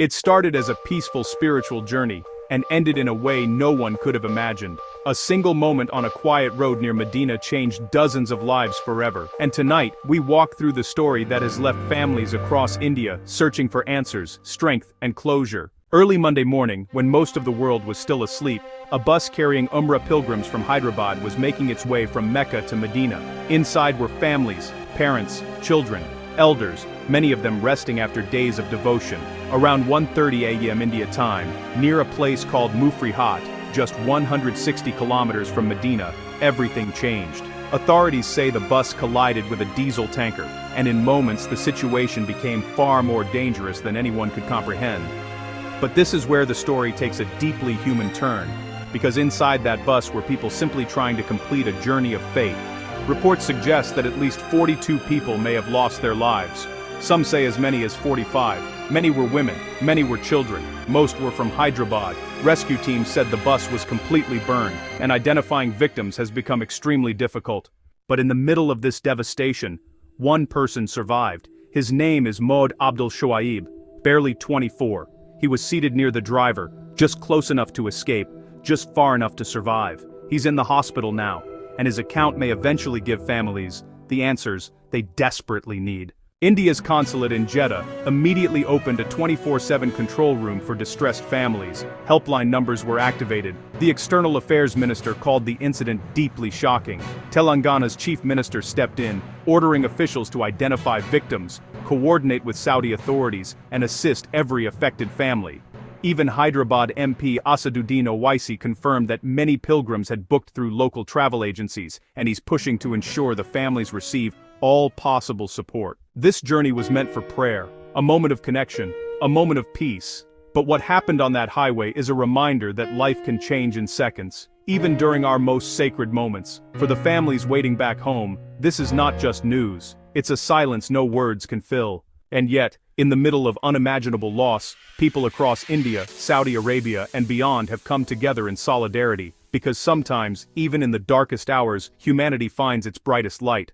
It started as a peaceful spiritual journey, and ended in a way no one could have imagined. A single moment on a quiet road near Medina changed dozens of lives forever. And tonight, we walk through the story that has left families across India searching for answers, strength, and closure. Early Monday morning, when most of the world was still asleep, a bus carrying Umrah pilgrims from Hyderabad was making its way from Mecca to Medina. Inside were families, parents, children, elders, many of them resting after days of devotion. Around 1:30 a.m. India time, near a place called Mufrihat, just 160 kilometers from Medina, everything changed. Authorities say the bus collided with a diesel tanker, and in moments the situation became far more dangerous than anyone could comprehend. But this is where the story takes a deeply human turn, because inside that bus were people simply trying to complete a journey of faith. Reports suggest that at least 42 people may have lost their lives. Some say as many as 45. Many were women, many were children, most were from Hyderabad. Rescue teams said the bus was completely burned, and identifying victims has become extremely difficult. But in the middle of this devastation, one person survived. His name is Mohd Abdul Shoaib, barely 24. He was seated near the driver, just close enough to escape, just far enough to survive. He's in the hospital now, and his account may eventually give families the answers they desperately need. India's consulate in Jeddah immediately opened a 24/7 control room for distressed families. Helpline numbers were activated. The External Affairs Minister called the incident deeply shocking. Telangana's chief minister stepped in, ordering officials to identify victims, coordinate with Saudi authorities, and assist every affected family. Even Hyderabad MP Asaduddin Owaisi confirmed that many pilgrims had booked through local travel agencies, and he's pushing to ensure the families receive all possible support. This journey was meant for prayer, a moment of connection, a moment of peace. But what happened on that highway is a reminder that life can change in seconds, even during our most sacred moments. For the families waiting back home, this is not just news. It's a silence no words can fill. And yet, in the middle of unimaginable loss, people across India, Saudi Arabia, and beyond have come together in solidarity, because sometimes, even in the darkest hours, humanity finds its brightest light.